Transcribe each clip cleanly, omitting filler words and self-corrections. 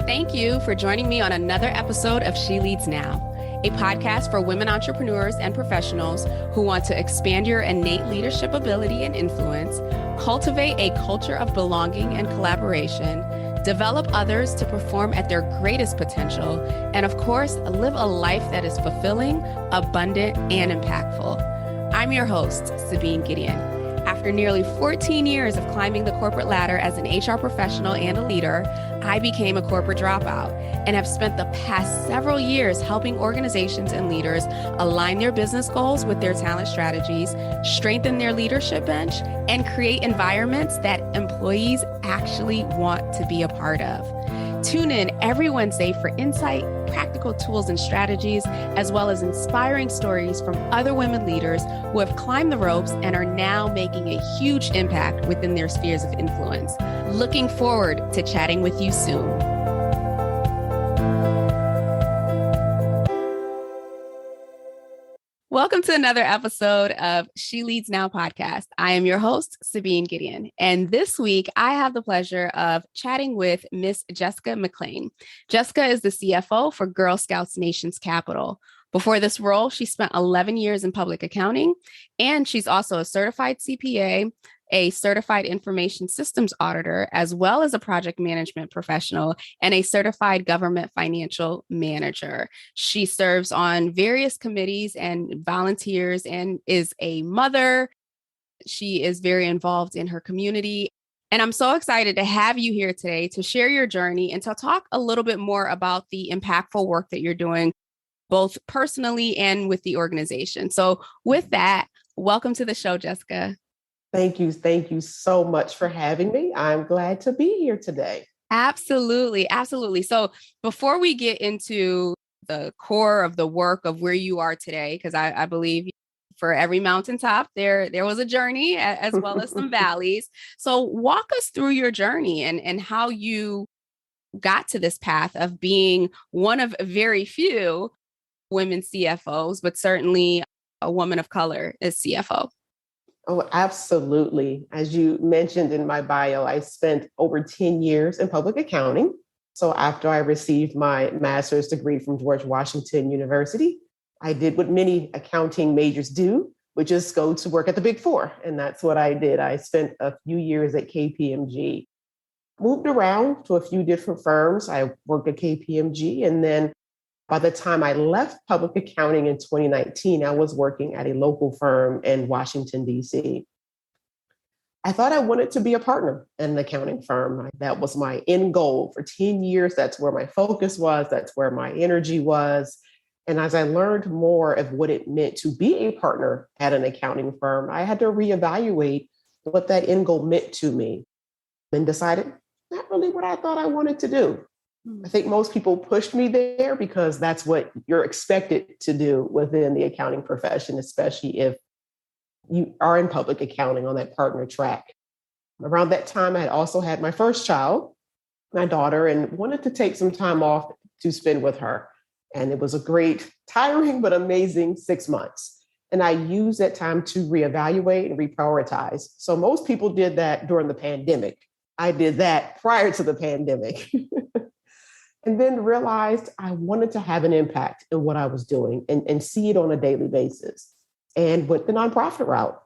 Thank you for joining me on another episode of She Leads Now, a podcast for women entrepreneurs and professionals who want to expand your innate leadership ability and influence, cultivate a culture of belonging and collaboration, develop others to perform at their greatest potential, and of course, live a life that is fulfilling, abundant, and impactful. I'm your host, Sabine Gideon. After nearly 14 years of climbing the corporate ladder as an HR professional and a leader, I became a corporate dropout and have spent the past several years helping organizations and leaders align their business goals with their talent strategies, strengthen their leadership bench, and create environments that employees actually want to be a part of. Tune in every Wednesday for insight, practical tools and strategies, as well as inspiring stories from other women leaders who have climbed the ropes and are now making a huge impact within their spheres of influence. Looking forward to chatting with you soon. Welcome to another episode of She Leads Now podcast. I am your host, Sabine Gideon. And this week, I have the pleasure of chatting with Miss Jessica McClain. Jessica is the CFO for Girl Scouts Nation's Capital. Before this role, she spent 11 years in public accounting, and she's also a certified CPA, a certified information systems auditor, as well as a project management professional and a certified government financial manager. She serves on various committees and volunteers and is a mother. She is very involved in her community. And I'm so excited to have you here today to share your journey and to talk a little bit more about the impactful work that you're doing, both personally and with the organization. So with that, welcome to the show, Jessica. Thank you. Thank you so much for having me. I'm glad to be here today. Absolutely. Absolutely. So before we get into the core of the work of where you are today, because I believe for every mountaintop, there was a journey as well as some valleys. So walk us through your journey and how you got to this path of being one of very few women CFOs, but certainly a woman of color as CFO. Oh, absolutely. As you mentioned in my bio, I spent over 10 years in public accounting. So after I received my master's degree from George Washington University, I did what many accounting majors do, which is go to work at the Big Four. And that's what I did. I spent a few years at KPMG, moved around to a few different firms. I worked at KPMG, and then by the time I left public accounting in 2019, I was working at a local firm in Washington, D.C. I thought I wanted to be a partner in an accounting firm. That was my end goal for 10 years. That's where my focus was. That's where my energy was. And as I learned more of what it meant to be a partner at an accounting firm, I had to reevaluate what that end goal meant to me and decided not really what I thought I wanted to do. I think most people pushed me there because that's what you're expected to do within the accounting profession, especially if you are in public accounting on that partner track. Around that time, I had also had my first child, my daughter, and wanted to take some time off to spend with her. And it was a great, tiring, but amazing 6 months. And I used that time to reevaluate and reprioritize. So most people did that during the pandemic. I did that prior to the pandemic. And then realized I wanted to have an impact in what I was doing and see it on a daily basis, and went the nonprofit route.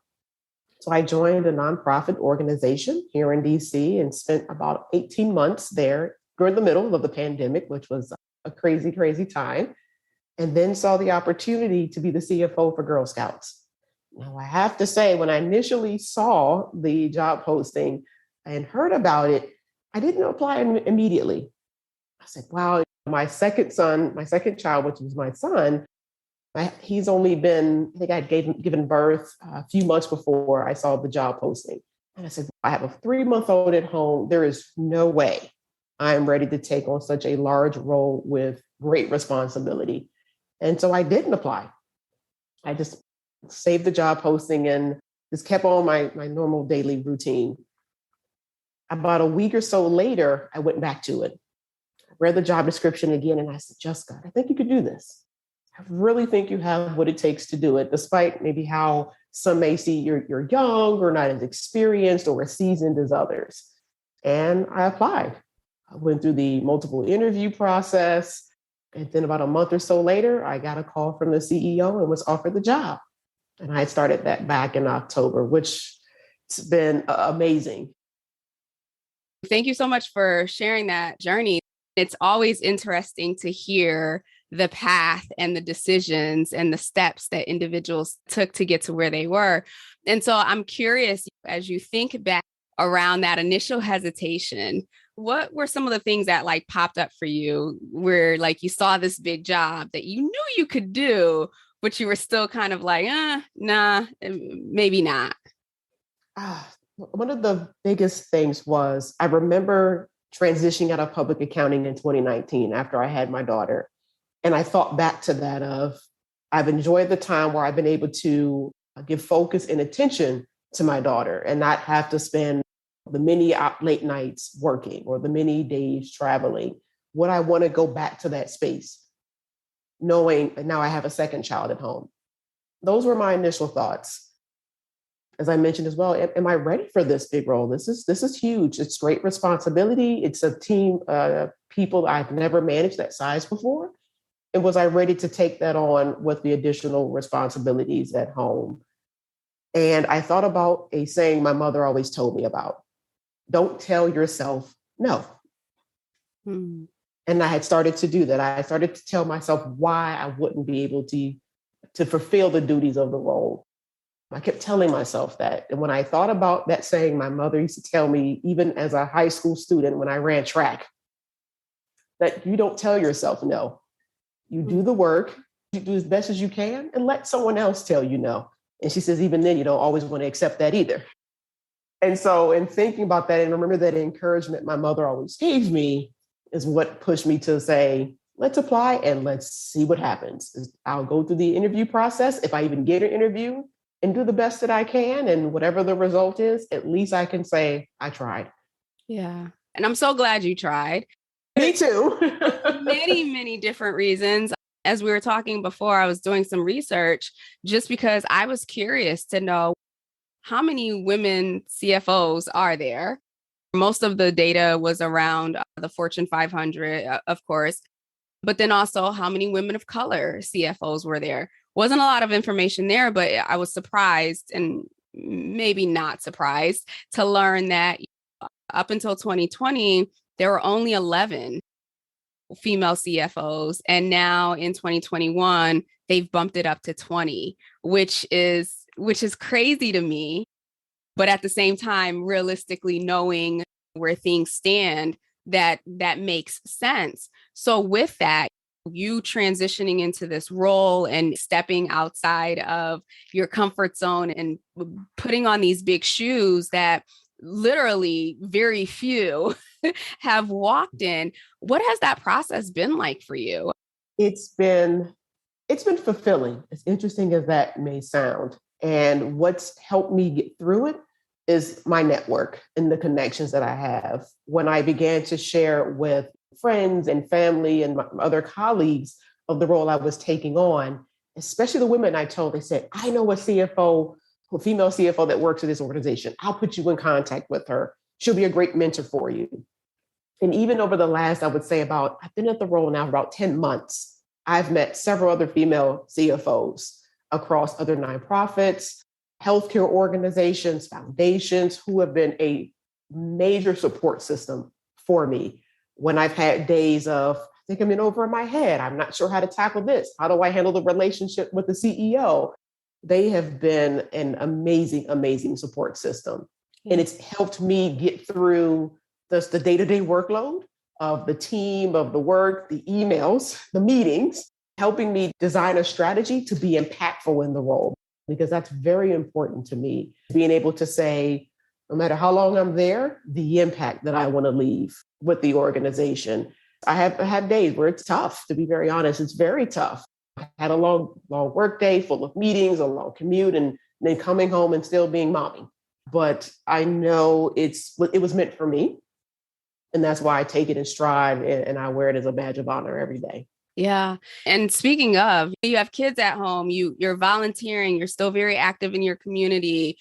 So I joined a nonprofit organization here in DC and spent about 18 months there during the middle of the pandemic, which was a crazy, crazy time. And then saw the opportunity to be the CFO for Girl Scouts. Now, I have to say, when I initially saw the job posting and heard about it, I didn't apply immediately. I said, wow, my second child, which was my son, he's only been, I think I'd given birth a few months before I saw the job posting. And I said, I have a 3-month-old at home. There is no way I'm ready to take on such a large role with great responsibility. And so I didn't apply. I just saved the job posting and just kept on my normal daily routine. About a week or so later, I went back to it. Read the job description again, and I said, Jessica, I think you could do this. I really think you have what it takes to do it, despite maybe how some may see you're young or not as experienced or as seasoned as others. And I applied. I went through the multiple interview process. And then about a month or so later, I got a call from the CEO and was offered the job. And I started that back in October, which has been amazing. Thank you so much for sharing that journey. It's always interesting to hear the path and the decisions and the steps that individuals took to get to where they were. And so I'm curious, as you think back around that initial hesitation, what were some of the things that like popped up for you where like you saw this big job that you knew you could do, but you were still kind of like, nah, maybe not? One of the biggest things was I remember transitioning out of public accounting in 2019 after I had my daughter. And I thought back to that of I've enjoyed the time where I've been able to give focus and attention to my daughter and not have to spend the many late nights working or the many days traveling. Would I want to go back to that space, knowing that now I have a second child at home? Those were my initial thoughts. As I mentioned as well, am I ready for this big role? This is huge. It's great responsibility. It's a team of people I've never managed that size before. And was I ready to take that on with the additional responsibilities at home? And I thought about a saying my mother always told me about: don't tell yourself no. And I had started to do that. I started to tell myself why I wouldn't be able to fulfill the duties of the role. I kept telling myself that. And when I thought about that saying, my mother used to tell me, even as a high school student when I ran track, that you don't tell yourself no. You do the work, you do as best as you can, and let someone else tell you no. And she says, even then, you don't always want to accept that either. And so in thinking about that, and remember that encouragement my mother always gave me is what pushed me to say, let's apply and let's see what happens. I'll go through the interview process. If I even get an interview, and do the best that I can. And whatever the result is, at least I can say I tried. Yeah. And I'm so glad you tried. Me too. many different reasons. As we were talking before, I was doing some research just because I was curious to know how many women CFOs are there. Most of the data was around the Fortune 500, of course, but then also how many women of color CFOs were there. Wasn't a lot of information there, but I was surprised and maybe not surprised to learn that up until 2020, there were only 11 female CFOs. And now in 2021, they've bumped it up to 20, which is crazy to me. But at the same time, realistically knowing where things stand, that makes sense. So with that, you transitioning into this role and stepping outside of your comfort zone and putting on these big shoes that literally very few have walked in. What has that process been like for you? It's been fulfilling, as interesting as that may sound. And what's helped me get through it is my network and the connections that I have. When I began to share with friends and family and my other colleagues of the role I was taking on, especially the women I told, they said, I know a CFO, a female CFO that works at this organization. I'll put you in contact with her. She'll be a great mentor for you. And even over the last, I would say I've been at the role now about 10 months. I've met several other female CFOs across other nonprofits, healthcare organizations, foundations who have been a major support system for me. When I've had days of, I think I'm in over my head, I'm not sure how to tackle this. How do I handle the relationship with the CEO? They have been an amazing, amazing support system. And it's helped me get through the day-to-day workload of the team, of the work, the emails, the meetings, helping me design a strategy to be impactful in the role, because that's very important to me. Being able to say, no matter how long I'm there, the impact that I want to leave with the organization. I have had days where it's tough, to be very honest. It's very tough. I had a long work day full of meetings, a long commute, and then coming home and still being mommy. But I know it was meant for me. And that's why I take it in stride and I wear it as a badge of honor every day. Yeah. And speaking of, you have kids at home, you're volunteering, you're still very active in your community.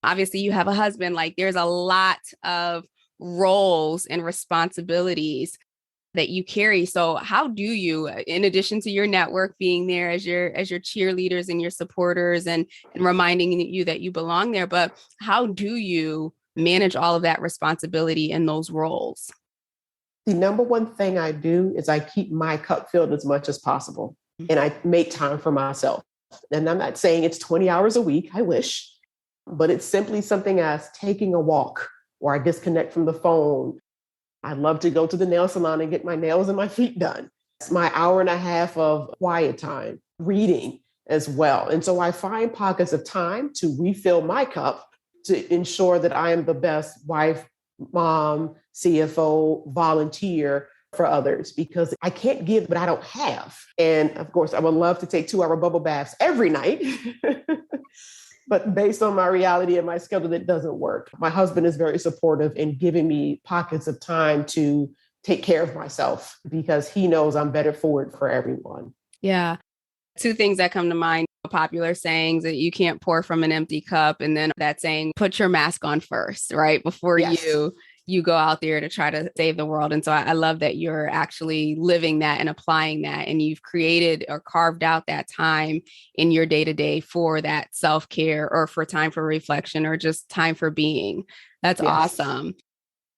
Obviously, you have a husband. Like there's a lot of roles and responsibilities that you carry. So how do you, in addition to your network being there as your cheerleaders and your supporters and reminding you that you belong there, but how do you manage all of that responsibility in those roles? The number one thing I do is I keep my cup filled as much as possible. And I make time for myself. And I'm not saying it's 20 hours a week, I wish, but it's simply something as taking a walk, or I disconnect from the phone. I love to go to the nail salon and get my nails and my feet done. It's my hour and a half of quiet time, reading as well. And so I find pockets of time to refill my cup to ensure that I am the best wife, mom, CFO, volunteer for others, because I can't give what I don't have. And of course, I would love to take 2-hour bubble baths every night. But based on my reality and my schedule, that doesn't work. My husband is very supportive in giving me pockets of time to take care of myself, because he knows I'm better for it for everyone. Yeah. Two things that come to mind: popular sayings that you can't pour from an empty cup. And then that saying, put your mask on first, right? Before Yes. you go out there to try to save the world. And so I love that you're actually living that and applying that. And you've created or carved out that time in your day-to-day for that self-care, or for time for reflection, or just time for being. That's awesome.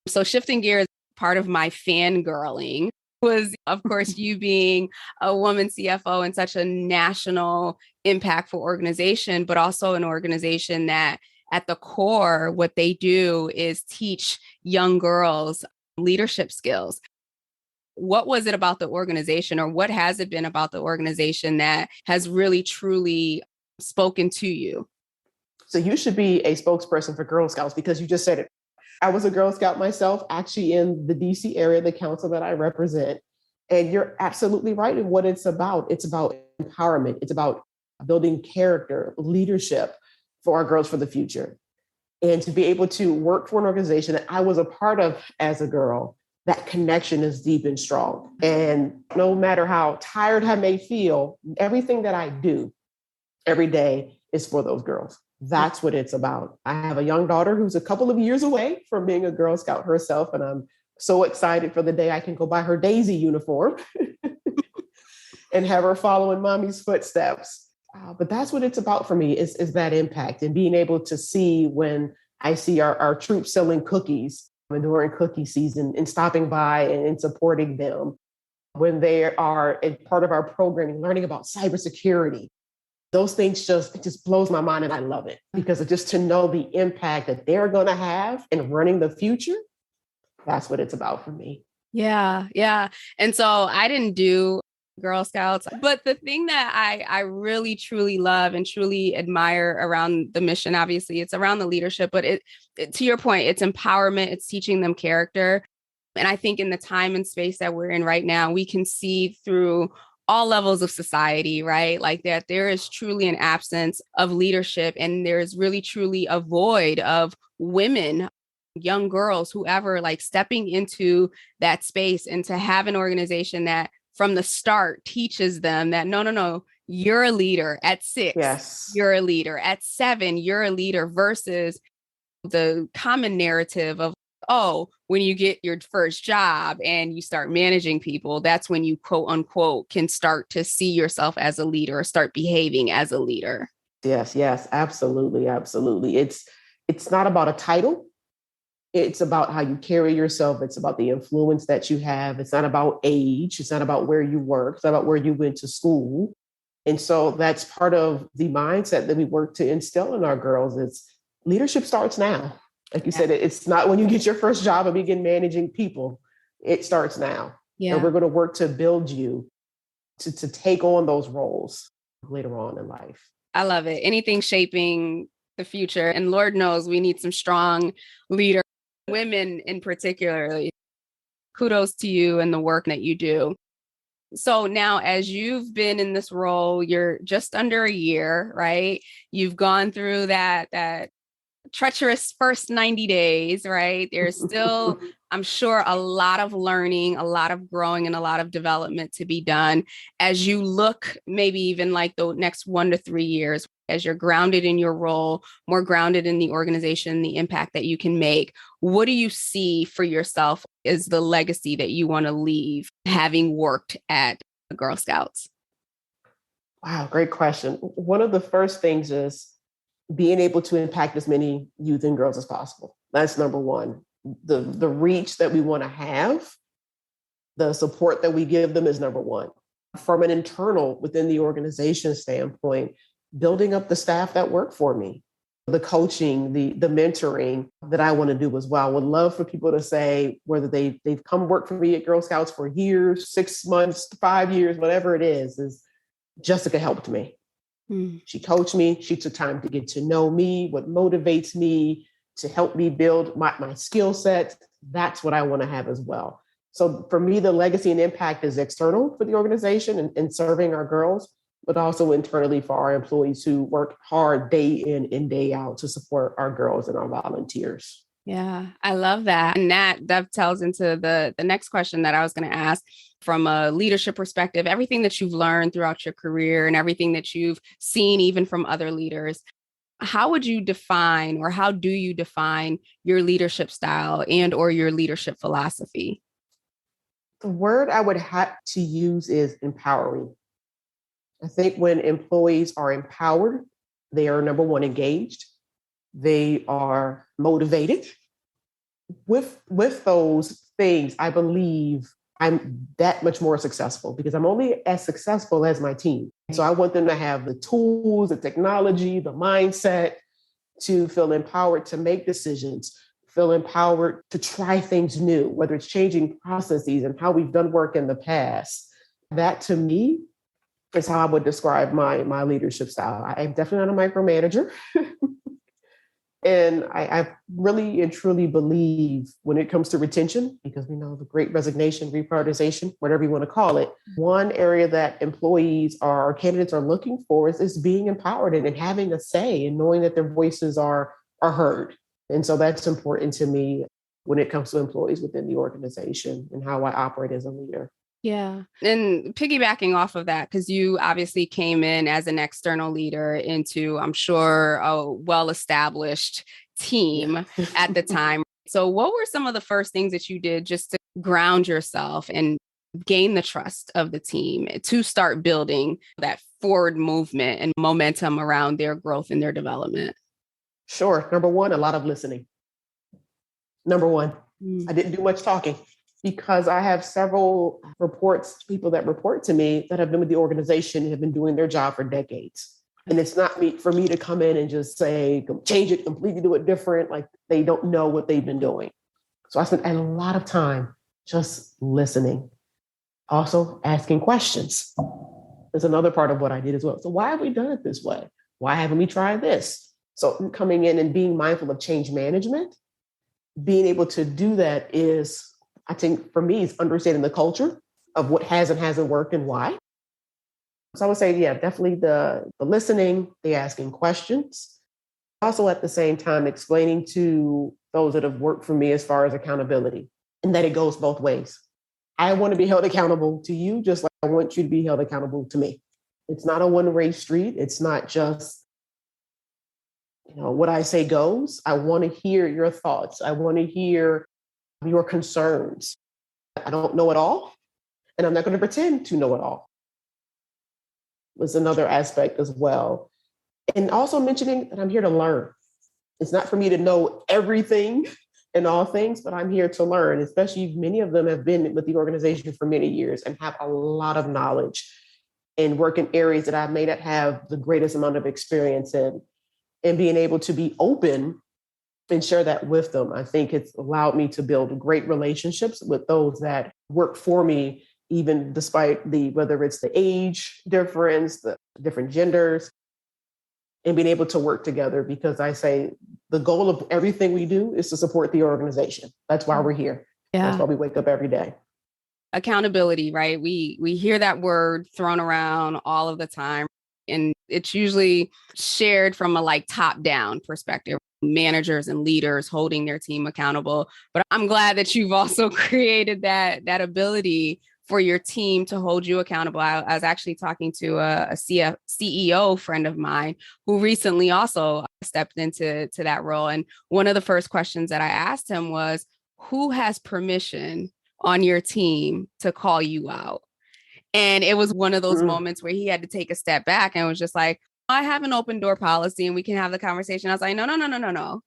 So shifting gears, part of my fangirling was, of course, you being a woman CFO in such a national impactful organization, but also an organization that at the core, what they do is teach young girls leadership skills. What was it about the organization, or what has it been about the organization that has really, truly spoken to you? So you should be a spokesperson for Girl Scouts, because you just said it. I was a Girl Scout myself, actually in the DC area, the council that I represent. And you're absolutely right in what it's about. It's about empowerment. It's about building character, leadership for our girls for the future. And to be able to work for an organization that I was a part of as a girl, that connection is deep and strong. And no matter how tired I may feel, everything that I do every day is for those girls. That's what it's about. I have a young daughter who's a couple of years away from being a Girl Scout herself, and I'm so excited for the day I can go buy her Daisy uniform and have her follow in mommy's footsteps. But that's what it's about for me, is that impact, and being able to see when I see our troops selling cookies during cookie season, and stopping by and supporting them when they are a part of our programming, learning about cybersecurity. Those things it just blows my mind, and I love it, because just to know the impact that they're going to have in running the future, that's what it's about for me. Yeah. Yeah. And so I didn't do Girl Scouts, but the thing that I really, truly love and truly admire around the mission, obviously it's around the leadership, but it to your point, it's empowerment, it's teaching them character. And I think in the time and space that we're in right now, we can see through all levels of society, right? Like that there is truly an absence of leadership, and there's really, truly a void of women, young girls, whoever, like stepping into that space, and to have an organization that from the start teaches them that no, you're a leader at 6. Yes. You're a leader at 7. You're a leader, versus the common narrative of, oh, when you get your first job and you start managing people, that's when you, quote unquote, can start to see yourself as a leader, or start behaving as a leader. Yes, absolutely, absolutely. It's not about a title. It's about how you carry yourself. It's about the influence that you have. It's not about age. It's not about where you work. It's not about where you went to school. And so that's part of the mindset that we work to instill in our girls. Is leadership starts now. Like you said, it's not when you get your first job and begin managing people. It starts now. Yeah. And we're going to work to build you to take on those roles later on in life. I love it. Anything shaping the future. And Lord knows we need some strong leaders, women in particular. Kudos to you and the work that you do. So now, as you've been in this role, you're just under a year, right? You've gone through that treacherous first 90 days, right? There's still, I'm sure, a lot of learning, a lot of growing, and a lot of development to be done. As you look, maybe even like the next 1 to 3 years, as you're grounded in your role, more grounded in the organization, the impact that you can make, what do you see for yourself as the legacy that you want to leave having worked at Girl Scouts? Wow, great question. One of the first things is being able to impact as many youth and girls as possible. That's number one. The reach that we want to have, the support that we give them is number one. From an internal within the organization standpoint, building up the staff that work for me, the coaching, the mentoring that I want to do as well. I would love for people to say whether they've come work for me at Girl Scouts for years, 6 months, 5 years, whatever it is Jessica helped me. She coached me. She took time to get to know me, what motivates me, to help me build my skill set. That's what I want to have as well. So for me, the legacy and impact is external for the organization and serving our girls, but also internally for our employees who work hard day in and day out to support our girls and our volunteers. Yeah, I love that. And that dovetails into the next question that I was going to ask. From a leadership perspective, everything that you've learned throughout your career and everything that you've seen even from other leaders, how would you define, or how do you define your leadership style and or your leadership philosophy? The word I would have to use is empowering. I think when employees are empowered, they are, number one, engaged. They are motivated. With those things, I believe I'm that much more successful because I'm only as successful as my team. So I want them to have the tools, the technology, the mindset to feel empowered to make decisions, feel empowered to try things new, whether it's changing processes and how we've done work in the past. That to me is how I would describe my leadership style. I'm definitely not a micromanager. And I really and truly believe when it comes to retention, because we know the great resignation, reprioritization, whatever you want to call it, one area that employees or candidates are looking for is being empowered and having a say and knowing that their voices are heard. And so that's important to me when it comes to employees within the organization and how I operate as a leader. Yeah. And piggybacking off of that, because you obviously came in as an external leader into, I'm sure, a well-established team at the time. So what were some of the first things that you did just to ground yourself and gain the trust of the team to start building that forward movement and momentum around their growth and their development? Sure. Number one, a lot of listening. Number one, I didn't do much talking. Because I have several people that report to me that have been with the organization and have been doing their job for decades. And it's not for me to come in and just say, change it completely, do it different. Like they don't know what they've been doing. So I spent a lot of time just listening. Also asking questions. There's another part of what I did as well. So why have we done it this way? Why haven't we tried this? So coming in and being mindful of change management, being able to do that is, I think for me, it's understanding the culture of what has and hasn't worked and why. So I would say, yeah, definitely the listening, the asking questions. Also at the same time, explaining to those that have worked for me as far as accountability and that it goes both ways. I want to be held accountable to you, just like I want you to be held accountable to me. It's not a one-way street. It's not just, what I say goes. I want to hear your thoughts. I want to hear your concerns. I don't know it all, and I'm not going to pretend to know it all. Was another aspect as well. And also mentioning that I'm here to learn. It's not for me to know everything and all things, but I'm here to learn, especially many of them have been with the organization for many years and have a lot of knowledge and work in areas that I may not have the greatest amount of experience in. And being able to be open and share that with them. I think it's allowed me to build great relationships with those that work for me, even despite whether it's the age difference, the different genders, and being able to work together, because I say the goal of everything we do is to support the organization. That's why we're here. Yeah. That's why we wake up every day. Accountability, right? We hear that word thrown around all of the time, and it's usually shared from a top-down perspective. Managers and leaders holding their team accountable. But I'm glad that you've also created that ability for your team to hold you accountable. I was actually talking to a CEO friend of mine who recently also stepped into that role. And one of the first questions that I asked him was, who has permission on your team to call you out? And it was one of those moments where he had to take a step back and was just like, I have an open door policy and we can have the conversation. I was like, no.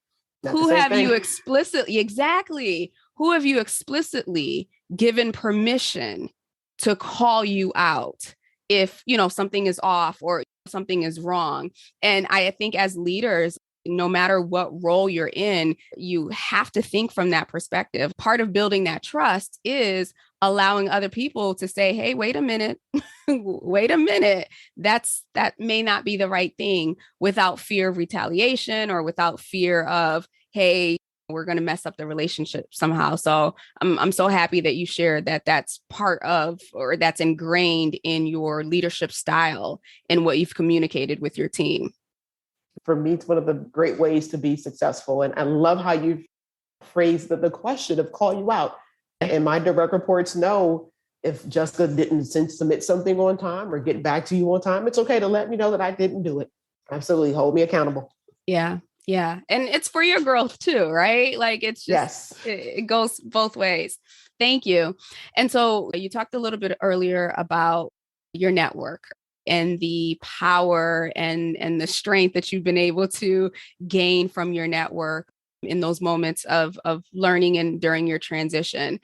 Who have you explicitly, who have you explicitly given permission to call you out if, something is off or something is wrong? And I think as leaders, no matter what role you're in, you have to think from that perspective. Part of building that trust is allowing other people to say, hey, wait a minute, that may not be the right thing, without fear of retaliation or without fear of, hey, we're going to mess up the relationship somehow. So I'm so happy that you shared that that's part of, or that's ingrained in your leadership style and what you've communicated with your team. For me, it's one of the great ways to be successful. And I love how you phrased the question of call you out. And my direct reports know if Jessica didn't submit something on time or get back to you on time, it's okay to let me know that I didn't do it. Absolutely. Hold me accountable. Yeah. Yeah. And it's for your growth too, right? Like it's just, yes, it goes both ways. Thank you. And so you talked a little bit earlier about your network and the power and the strength that you've been able to gain from your network in those moments of learning and during your transition.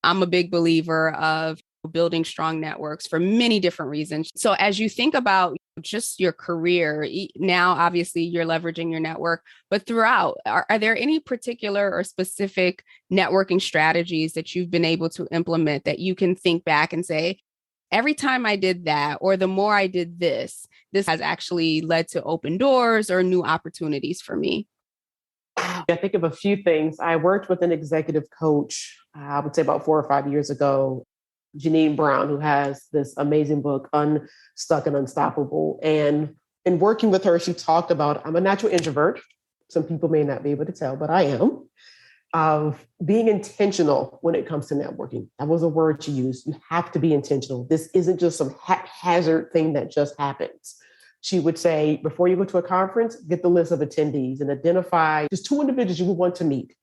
I'm a big believer of building strong networks for many different reasons. So as you think about just your career, now obviously you're leveraging your network, but throughout, are there any particular or specific networking strategies that you've been able to implement that you can think back and say, every time I did that, or the more I did this has actually led to open doors or new opportunities for me? I think of a few things. I worked with an executive coach, I would say about 4 or 5 years ago, Janine Brown, who has this amazing book, Unstuck and Unstoppable. And in working with her, she talked about, I'm a natural introvert. Some people may not be able to tell, but I am. Of being intentional when it comes to networking. That was a word she used. You have to be intentional. This isn't just some haphazard thing that just happens. She would say, before you go to a conference, get the list of attendees and identify just 2 individuals you would want to meet.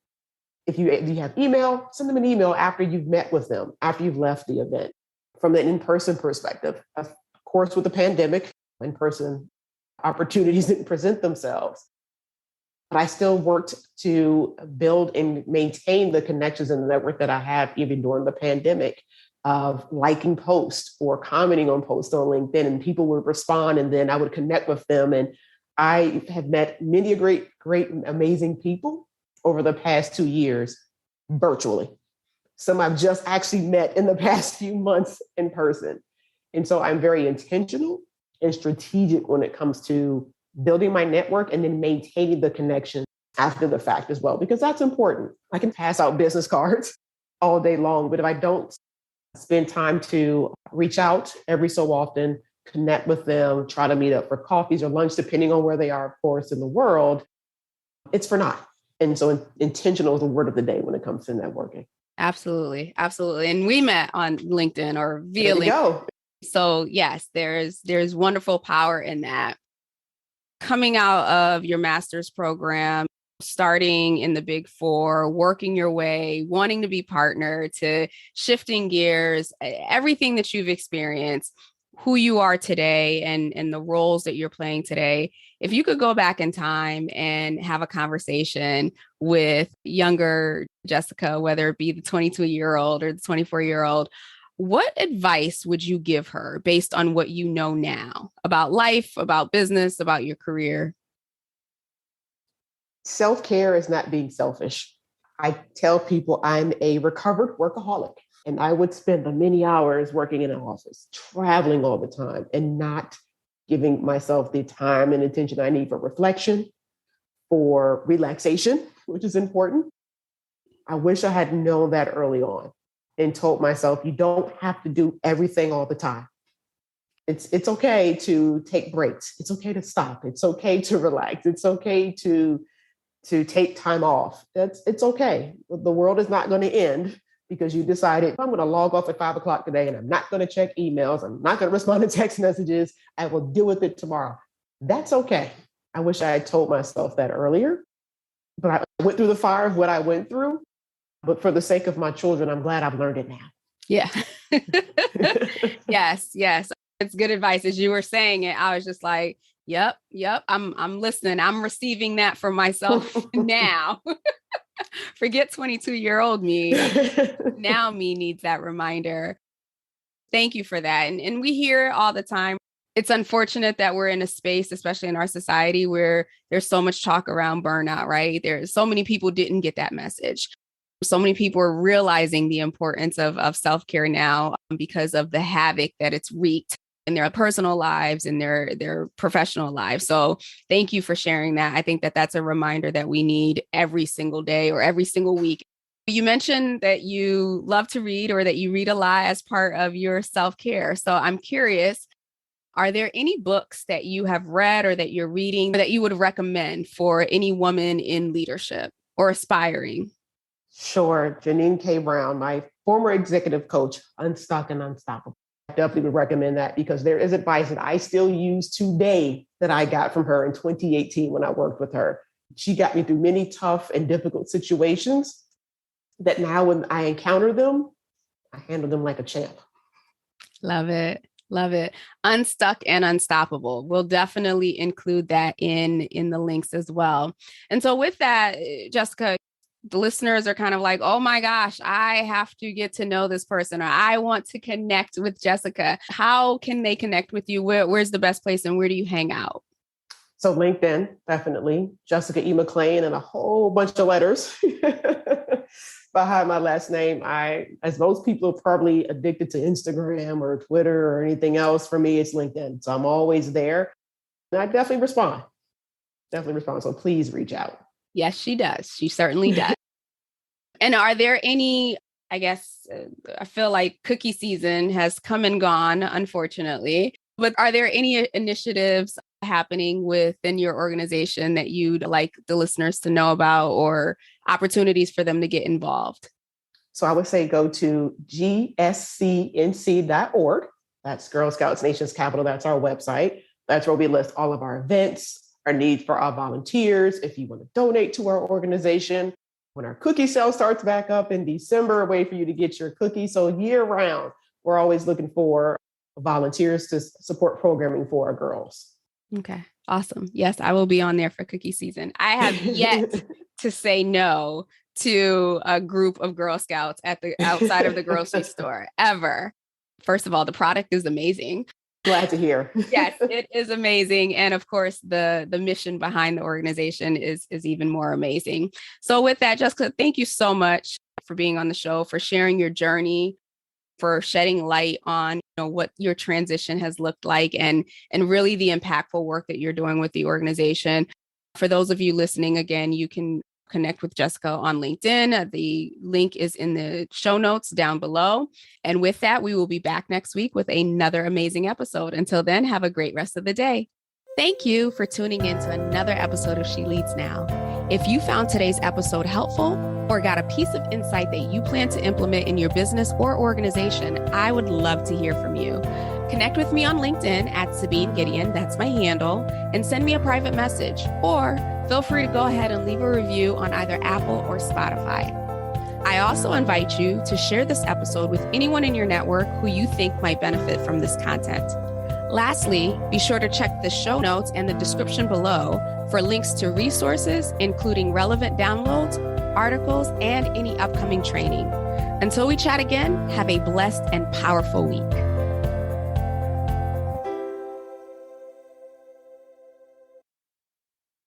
If you have email, send them an email after you've met with them, after you've left the event. From an in-person perspective, of course, with the pandemic, in-person opportunities didn't present themselves. But I still worked to build and maintain the connections in the network that I have even during the pandemic, of liking posts or commenting on posts on LinkedIn, and people would respond and then I would connect with them. And I have met many great, amazing people over the past 2 years virtually. Some I've just actually met in the past few months in person. And so I'm very intentional and strategic when it comes to building my network and then maintaining the connection after the fact as well, because that's important. I can pass out business cards all day long, but if I don't spend time to reach out every so often, connect with them, try to meet up for coffees or lunch, depending on where they are, of course, in the world, it's for naught. And so intentional is the word of the day when it comes to networking. Absolutely. Absolutely. And we met on LinkedIn or via LinkedIn. So yes, there's wonderful power in that. Coming out of your master's program, starting in the Big Four, working your way, wanting to be partner, to shifting gears, everything that you've experienced, who you are today and the roles that you're playing today. If you could go back in time and have a conversation with younger Jessica, whether it be the 22-year-old or the 24-year-old, what advice would you give her based on what you know now about life, about business, about your career? Self-care is not being selfish. I tell people I'm a recovered workaholic, and I would spend the many hours working in an office, traveling all the time, and not giving myself the time and attention I need for reflection, for relaxation, which is important. I wish I had known that early on and told myself, you don't have to do everything all the time. It's okay to take breaks. It's okay to stop. It's okay to relax. It's okay to take time off. It's okay. The world is not going to end because you decided, I'm going to log off at 5 o'clock today and I'm not going to check emails. I'm not going to respond to text messages. I will deal with it tomorrow. That's okay. I wish I had told myself that earlier, but I went through the fire of what I went through. But for the sake of my children, I'm glad I've learned it now. Yeah. Yes. It's good advice. As you were saying it, I was just like, yep. I'm listening. I'm receiving that for myself now. Forget 22-year-old me. Now me needs that reminder. Thank you for that. And we hear it all the time. It's unfortunate that we're in a space, especially in our society, where there's so much talk around burnout, right? There's so many people didn't get that message. So many people are realizing the importance of self-care now because of the havoc that it's wreaked in their personal lives and their professional lives. So thank you for sharing that. I think that that's a reminder that we need every single day or every single week. You mentioned that you love to read or that you read a lot as part of your self-care. So I'm curious, are there any books that you have read or that you're reading that you would recommend for any woman in leadership or aspiring? Sure. Janine K. Brown, my former executive coach, Unstuck and Unstoppable. I definitely would recommend that because there is advice that I still use today that I got from her in 2018 when I worked with her. She got me through many tough and difficult situations that now when I encounter them, I handle them like a champ. Love it. Unstuck and Unstoppable. We'll definitely include that in the links as well. And so with that, Jessica, the listeners are kind of like, oh my gosh, I have to get to know this person, or I want to connect with Jessica. How can they connect with you? Where's the best place and where do you hang out? So LinkedIn, definitely. Jessica E. McClain and a whole bunch of letters behind my last name. As most people are probably addicted to Instagram or Twitter or anything else, for me, it's LinkedIn. So I'm always there. And I definitely respond. So please reach out. Yes, she does. She certainly does. And are there any, I guess, I feel like cookie season has come and gone, unfortunately, but are there any initiatives happening within your organization that you'd like the listeners to know about or opportunities for them to get involved? So I would say go to gscnc.org. That's Girl Scouts Nation's capital. That's our website. That's where we list all of our events, our need for our volunteers. If you want to donate to our organization, when our cookie sale starts back up in December, a way for you to get your cookies. So year round, we're always looking for volunteers to support programming for our girls. Okay, awesome. Yes, I will be on there for cookie season. I have yet to say no to a group of Girl Scouts outside of the grocery store ever. First of all, the product is amazing. Glad to hear. Yes, it is amazing. And of course, the mission behind the organization is even more amazing. So with that, Jessica, thank you so much for being on the show, for sharing your journey, for shedding light on what your transition has looked like and really the impactful work that you're doing with the organization. For those of you listening, again, you can connect with Jessica on LinkedIn. The link is in the show notes down below. And with that, we will be back next week with another amazing episode. Until then, have a great rest of the day. Thank you for tuning in to another episode of She Leads Now. If you found today's episode helpful or got a piece of insight that you plan to implement in your business or organization, I would love to hear from you. Connect with me on LinkedIn at Sabine Gideon, that's my handle, and send me a private message. Or feel free to go ahead and leave a review on either Apple or Spotify. I also invite you to share this episode with anyone in your network who you think might benefit from this content. Lastly, be sure to check the show notes and the description below for links to resources, including relevant downloads, articles, and any upcoming training. Until we chat again, have a blessed and powerful week.